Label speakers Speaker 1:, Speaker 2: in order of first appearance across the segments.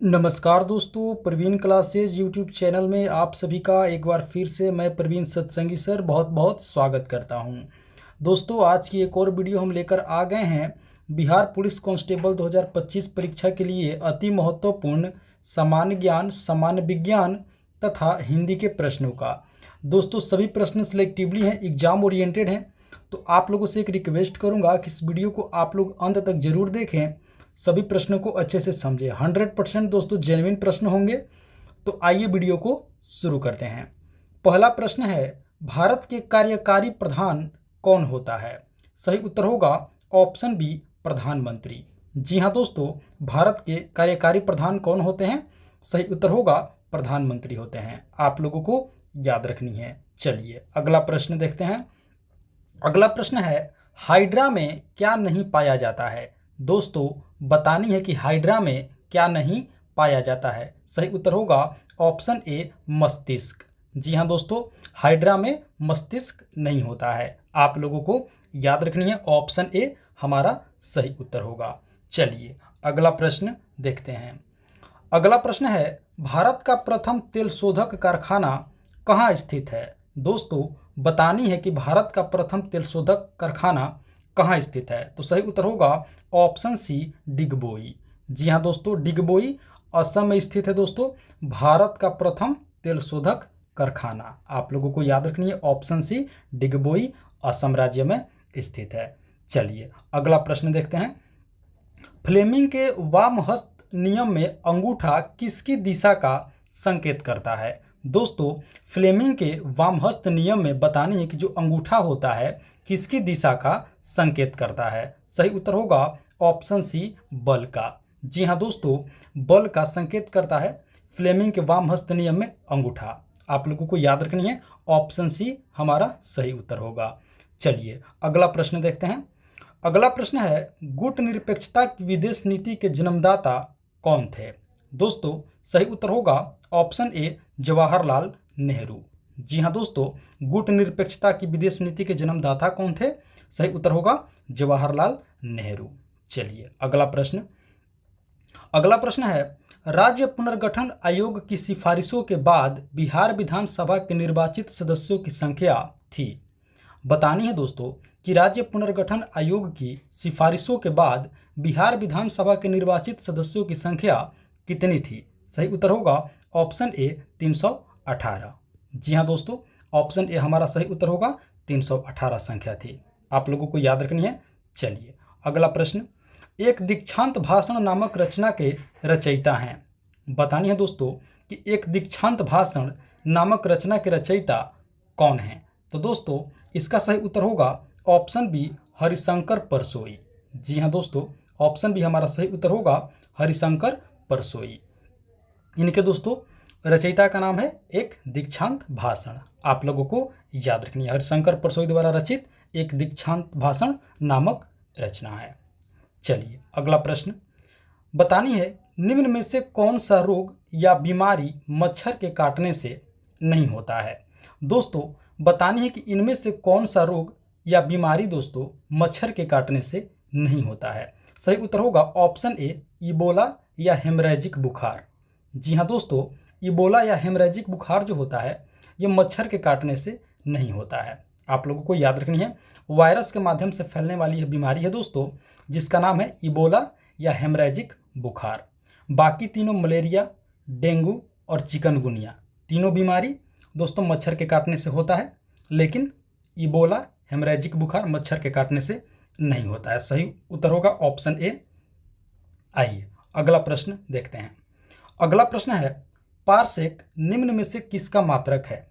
Speaker 1: नमस्कार दोस्तों, Praveen classes YouTube channel में आप सभी का एक बार फिर से मैं प्रवीण सत्संगी सर बहुत बहुत स्वागत करता हूं। दोस्तों, आज की एक और वीडियो हम लेकर आ गए हैं बिहार पुलिस कांस्टेबल 2025 परीक्षा के लिए अति महत्वपूर्ण सामान्य ज्ञान, सामान्य विज्ञान तथा हिंदी के प्रश्नों का। दोस्तों, सभी प्रश्न सिलेक्टिवली हैं, एग्जाम ओरिएंटेड हैं, तो आप लोगों से एक रिक्वेस्ट करूँगा कि इस वीडियो को आप लोग अंत तक जरूर देखें, सभी प्रश्नों को अच्छे से समझें। 100% दोस्तों जेन्युइन प्रश्न होंगे। तो आइए वीडियो को शुरू करते हैं। पहला प्रश्न है, भारत के कार्यकारी प्रधान कौन होता है? सही उत्तर होगा ऑप्शन बी, प्रधानमंत्री। जी हाँ दोस्तों, भारत के कार्यकारी प्रधान कौन होते हैं? सही उत्तर होगा प्रधानमंत्री होते हैं। आप लोगों को याद रखनी है। चलिए अगला प्रश्न देखते हैं। अगला प्रश्न है, हाइड्रा में क्या नहीं पाया जाता है? दोस्तों, बतानी है कि हाइड्रा में क्या नहीं पाया जाता है। सही उत्तर होगा ऑप्शन ए, मस्तिष्क। जी हाँ दोस्तों, हाइड्रा में मस्तिष्क नहीं होता है। आप लोगों को याद रखनी है, ऑप्शन ए हमारा सही उत्तर होगा। चलिए अगला प्रश्न देखते हैं। अगला प्रश्न है, भारत का प्रथम तेल शोधक कारखाना कहाँ स्थित है? दोस्तों, बतानी है कि भारत का प्रथम तेल शोधक कारखाना कहाँ स्थित है। तो सही उत्तर होगा ऑप्शन सी, डिगबोई। जी हाँ दोस्तों, डिगबोई असम में स्थित है। दोस्तों, भारत का प्रथम तेल शोधक कारखाना आप लोगों को याद रखनी है, ऑप्शन सी, डिगबोई असम राज्य में स्थित है। चलिए अगला प्रश्न देखते हैं। फ्लेमिंग के वामहस्त नियम में अंगूठा किसकी दिशा का संकेत करता है? दोस्तों, फ्लेमिंग के वामहस्त नियम में बतानी है कि जो अंगूठा होता है किसकी दिशा का संकेत करता है। सही उत्तर होगा ऑप्शन सी, बल का। जी हाँ दोस्तों, बल का संकेत करता है फ्लेमिंग के वामहस्त नियम में अंगूठा। आप लोगों को याद रखनी है, ऑप्शन सी हमारा सही उत्तर होगा। चलिए अगला प्रश्न देखते हैं। अगला प्रश्न है, गुट निरपेक्षता की विदेश नीति के जन्मदाता कौन थे? दोस्तों, सही उत्तर होगा ऑप्शन ए, जवाहरलाल नेहरू। जी हाँ दोस्तों, गुट निरपेक्षता की विदेश नीति के जन्मदाता कौन थे? सही उत्तर होगा जवाहरलाल नेहरू। चलिए अगला प्रश्न। अगला प्रश्न है, राज्य पुनर्गठन आयोग की सिफारिशों के बाद बिहार विधानसभा के निर्वाचित सदस्यों की संख्या थी। बतानी है दोस्तों कि राज्य पुनर्गठन आयोग की सिफारिशों के बाद बिहार विधानसभा के निर्वाचित सदस्यों की संख्या कितनी थी? सही उत्तर होगा ऑप्शन ए, 318। जी हाँ दोस्तों, ऑप्शन ए हमारा सही उत्तर होगा, 318 संख्या थी। आप लोगों को याद रखनी है। चलिए अगला प्रश्न, एक दीक्षांत भाषण नामक रचना के रचयिता हैं। बतानी है दोस्तों कि एक दीक्षांत भाषण नामक रचना के रचयिता कौन हैं? तो दोस्तों, इसका सही उत्तर होगा ऑप्शन बी, हरिशंकर परसोई। जी हाँ दोस्तों, ऑप्शन बी हमारा सही उत्तर होगा हरिशंकर परसोई। इनके दोस्तों रचयिता का नाम है एक दीक्षांत भाषण। आप लोगों को याद रखनी है, हरिशंकर परसोई द्वारा रचित एक दीक्षांत भाषण नामक रचना है। चलिए अगला प्रश्न, बतानी है निम्न में से कौन सा रोग या बीमारी मच्छर के काटने से नहीं होता है? दोस्तों, बतानी है कि इनमें से कौन सा रोग या बीमारी दोस्तों मच्छर के काटने से नहीं होता है। सही उत्तर होगा ऑप्शन ए, इबोला या हेमरेजिक बुखार। जी हाँ दोस्तों, इबोला या हेमरेजिक बुखार जो होता है ये मच्छर के काटने से नहीं होता है। आप लोगों को याद रखनी है, वायरस के माध्यम से फैलने वाली यह बीमारी है दोस्तों, जिसका नाम है इबोला या हेमरेजिक बुखार। बाकी तीनों मलेरिया, डेंगू और चिकनगुनिया, तीनों बीमारी दोस्तों मच्छर के काटने से होता है, लेकिन इबोला हेमरेजिक बुखार मच्छर के काटने से नहीं होता है। सही उत्तर होगा ऑप्शन ए। आइए अगला प्रश्न देखते हैं। अगला प्रश्न है, पारसेक निम्न में से किसका मात्रक है?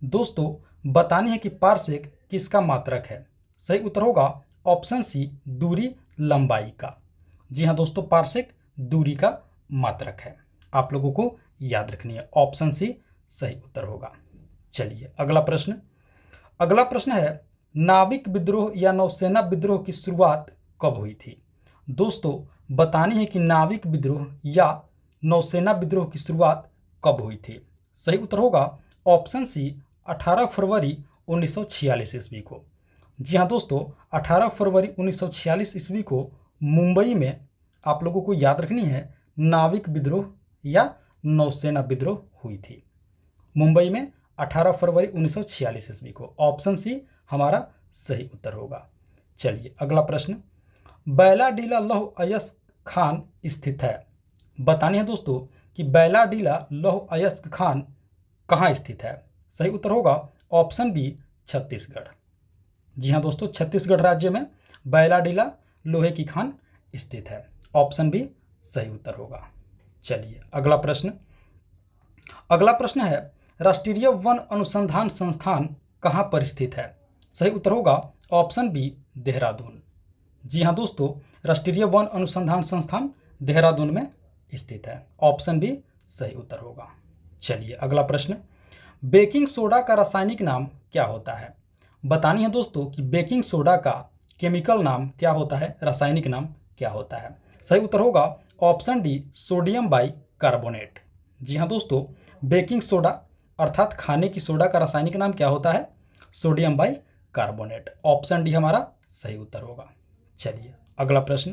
Speaker 1: दोस्तों, बतानी है कि पारसेक किसका मात्रक है। सही उत्तर होगा ऑप्शन सी, दूरी लंबाई का। जी हाँ दोस्तों, पारसेक दूरी का मात्रक है। आप लोगों को याद रखनी है, ऑप्शन सी सही उत्तर होगा। चलिए अगला प्रश्न। अगला प्रश्न है, नाविक विद्रोह या नौसेना विद्रोह की शुरुआत कब हुई थी? दोस्तों, बतानी है कि नाविक विद्रोह या नौसेना विद्रोह की शुरुआत कब हुई थी। सही उत्तर होगा ऑप्शन सी, 18 फरवरी 1946 ईस्वी को। जी हाँ दोस्तों, 18 फरवरी 1946 ईस्वी को मुंबई में आप लोगों को याद रखनी है नाविक विद्रोह या नौसेना विद्रोह हुई थी? मुंबई में 18 फरवरी 1946 ईस्वी को। ऑप्शन सी हमारा सही उत्तर होगा। चलिए अगला प्रश्न, बैलाडीला लौह अयस्क खान स्थित है। बतानी है दोस्तों कि बैलाडीला लौह अयस्क खान कहाँ स्थित है? सही उत्तर होगा ऑप्शन बी छत्तीसगढ़। जी हाँ दोस्तों, छत्तीसगढ़ राज्य में बैलाडीला लोहे की खान स्थित है। ऑप्शन बी सही उत्तर होगा। चलिए अगला प्रश्न, अगला प्रश्न है राष्ट्रीय वन अनुसंधान संस्थान कहाँ पर स्थित है? सही उत्तर होगा ऑप्शन बी देहरादून। जी हाँ दोस्तों, राष्ट्रीय वन अनुसंधान संस्थान देहरादून में स्थित है। ऑप्शन बी सही उत्तर होगा। चलिए अगला प्रश्न, बेकिंग सोडा का रासायनिक नाम क्या होता है? बतानी है दोस्तों कि बेकिंग सोडा का केमिकल नाम क्या होता है, रासायनिक नाम क्या होता है? सही उत्तर होगा option D sodium bicarbonate. जी हाँ दोस्तों, बेकिंग सोडा अर्थात खाने की सोडा का रासायनिक नाम क्या होता है? Sodium by carbonate. Option D हमारा सही उत्तर होगा। चलिए अगला प्रश्न,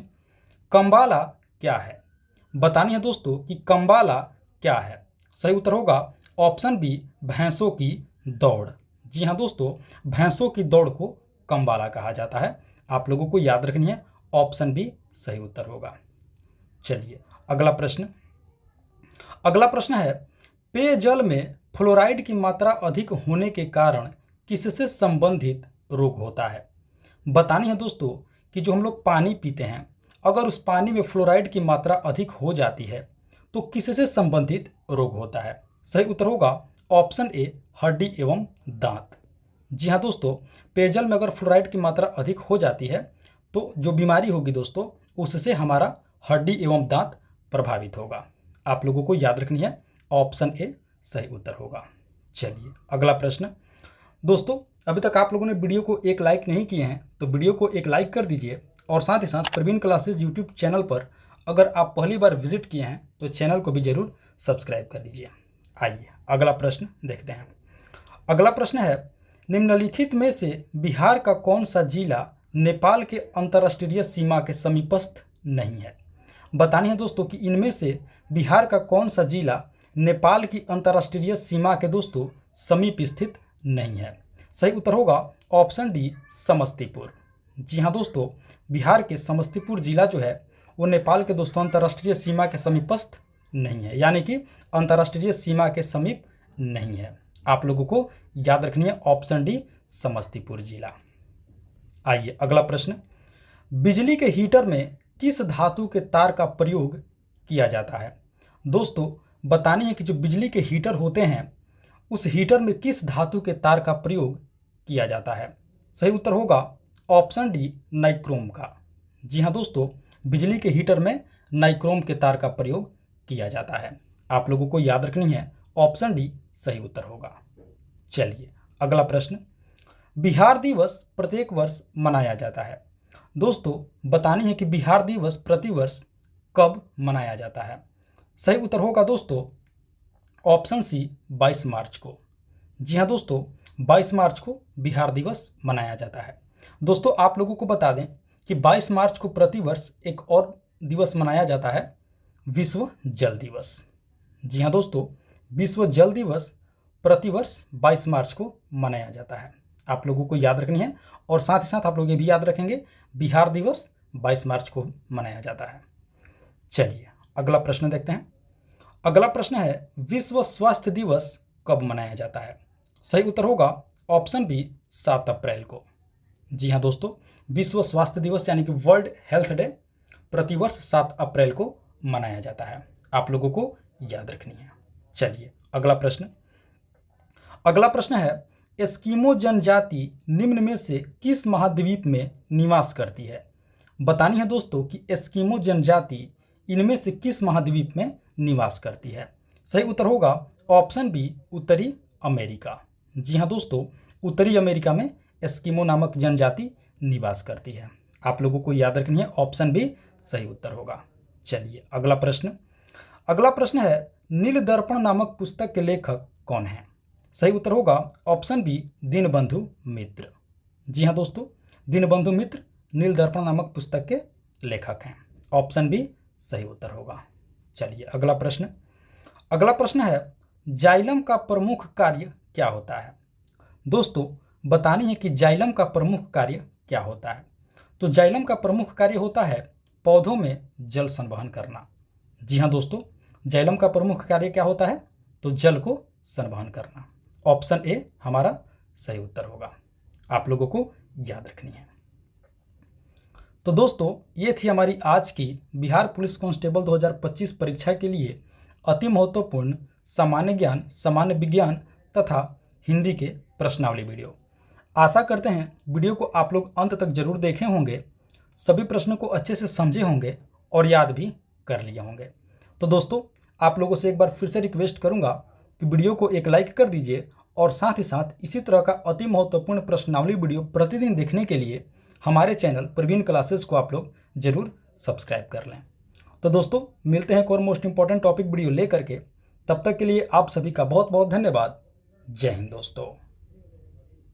Speaker 1: कंबाला क्या है? बतानी है दोस्तों कि कंबाला क्या है? सही उत्तर होगा ऑप्शन बी भैंसों की दौड़। जी हाँ दोस्तों, भैंसों की दौड़ को कंबाला कहा जाता है। आप लोगों को याद रखनी है, ऑप्शन बी सही उत्तर होगा। चलिए अगला प्रश्न, अगला प्रश्न है पेयजल में फ्लोराइड की मात्रा अधिक होने के कारण किससे संबंधित रोग होता है? बतानी है दोस्तों कि जो हम लोग पानी पीते हैं, अगर उस पानी में फ्लोराइड की मात्रा अधिक हो जाती है तो किससे संबंधित रोग होता है? सही उत्तर होगा ऑप्शन ए हड्डी एवं दांत। जी हाँ दोस्तों, पेयजल में अगर फ्लोराइड की मात्रा अधिक हो जाती है तो जो बीमारी होगी दोस्तों, उससे हमारा हड्डी एवं दांत प्रभावित होगा। आप लोगों को याद रखनी है, ऑप्शन ए सही उत्तर होगा। चलिए अगला प्रश्न, दोस्तों अभी तक आप लोगों ने वीडियो को एक लाइक नहीं किए हैं तो वीडियो को एक लाइक कर दीजिए, और साथ ही साथ प्रवीण क्लासेज यूट्यूब चैनल पर अगर आप पहली बार विजिट किए हैं तो चैनल को भी जरूर सब्सक्राइब कर लीजिए। आइए अगला प्रश्न देखते हैं। अगला प्रश्न है निम्नलिखित में से बिहार का कौन सा जिला नेपाल के अंतर्राष्ट्रीय सीमा के समीपस्थ नहीं है? बतानी है दोस्तों कि इनमें से बिहार का कौन सा जिला नेपाल की अंतर्राष्ट्रीय सीमा के दोस्तों समीप स्थित नहीं है? सही उत्तर होगा ऑप्शन डी समस्तीपुर। जी हाँ दोस्तों, बिहार के समस्तीपुर जिला जो है वो नेपाल के दोस्तों अंतर्राष्ट्रीय सीमा के समीपस्थ नहीं है, यानी कि अंतर्राष्ट्रीय सीमा के समीप नहीं है। आप लोगों को याद रखनी है, ऑप्शन डी समस्तीपुर जिला। आइए अगला प्रश्न, बिजली के हीटर में किस धातु के तार का प्रयोग किया जाता है? दोस्तों बतानी है कि जो बिजली के हीटर होते हैं उस हीटर में किस धातु के तार का प्रयोग किया जाता है? सही उत्तर होगा ऑप्शन डी नाइक्रोम का। जी हाँ दोस्तों, बिजली के हीटर में नाइक्रोम के तार का प्रयोग किया जाता है। आप लोगों को याद रखनी है, ऑप्शन डी सही उत्तर होगा। चलिए अगला प्रश्न, बिहार दिवस प्रत्येक वर्ष मनाया जाता है। दोस्तों बतानी है कि बिहार दिवस प्रतिवर्ष कब मनाया जाता है? सही उत्तर होगा दोस्तों ऑप्शन सी 22 मार्च को। जी हाँ दोस्तों, 22 मार्च को बिहार दिवस मनाया जाता है। दोस्तों आप लोगों को बता दें कि 22 मार्च को प्रतिवर्ष एक और दिवस मनाया जाता है, विश्व जल दिवस। जी हाँ दोस्तों, विश्व जल दिवस प्रतिवर्ष 22 मार्च को मनाया जाता है। आप लोगों को याद रखनी है, और साथ ही साथ आप लोग ये भी याद रखेंगे बिहार दिवस 22 मार्च को मनाया जाता है। चलिए अगला प्रश्न देखते हैं। अगला प्रश्न है विश्व स्वास्थ्य दिवस कब मनाया जाता है? सही उत्तर होगा ऑप्शन बी 7 अप्रैल को। जी हाँ दोस्तों, विश्व स्वास्थ्य दिवस यानी कि वर्ल्ड हेल्थ डे प्रतिवर्ष 7 अप्रैल को मनाया जाता है। आप लोगों को याद रखनी है। चलिए अगला प्रश्न, अगला प्रश्न है एस्किमो जनजाति निम्न में से किस महाद्वीप में निवास करती है? बतानी है दोस्तों कि एस्किमो जनजाति इनमें से किस महाद्वीप में निवास करती है? सही उत्तर होगा ऑप्शन बी उत्तरी अमेरिका। जी हाँ दोस्तों, उत्तरी अमेरिका में एस्किमो नामक जनजाति निवास करती है। आप लोगों को याद रखनी है, ऑप्शन बी सही उत्तर होगा। चलिए अगला प्रश्न, अगला प्रश्न है नील दर्पण नामक पुस्तक के लेखक कौन है? सही उत्तर होगा ऑप्शन बी दीनबंधु मित्र। जी हाँ दोस्तों, दीनबंधु मित्र नील दर्पण नामक पुस्तक के लेखक हैं। ऑप्शन बी सही उत्तर होगा। चलिए अगला प्रश्न, अगला प्रश्न है, जाइलम का प्रमुख कार्य क्या होता है? दोस्तों, बतानी है कि जाइलम का प्रमुख कार्य क्या होता है। तो जाइलम का प्रमुख कार्य होता है पौधों में जल संवहन करना। जी हाँ दोस्तों, जाइलम का प्रमुख कार्य क्या होता है? तो जल को संवहन करना। ऑप्शन ए हमारा सही उत्तर होगा, आप लोगों को याद रखनी है। तो दोस्तों, ये थी हमारी आज की बिहार पुलिस कांस्टेबल 2025 परीक्षा के लिए अति महत्वपूर्ण सामान्य ज्ञान, सामान्य विज्ञान तथा हिंदी के प्रश्नावली वीडियो। आशा करते हैं वीडियो को आप लोग अंत तक जरूर देखे होंगे, सभी प्रश्नों को अच्छे से समझे होंगे और याद भी कर लिए होंगे। तो दोस्तों, आप लोगों से एक बार फिर से रिक्वेस्ट करूंगा कि वीडियो को एक लाइक कर दीजिए और साथ ही साथ इसी तरह का अति महत्वपूर्ण प्रश्नावली वीडियो प्रतिदिन देखने के लिए हमारे चैनल प्रवीण क्लासेस को आप लोग जरूर सब्सक्राइब कर लें। तो दोस्तों, मिलते हैं एक और मोस्ट इंपॉर्टेंट टॉपिक वीडियो लेकर के। तब तक के लिए आप सभी का बहुत बहुत धन्यवाद। जय हिंद दोस्तों।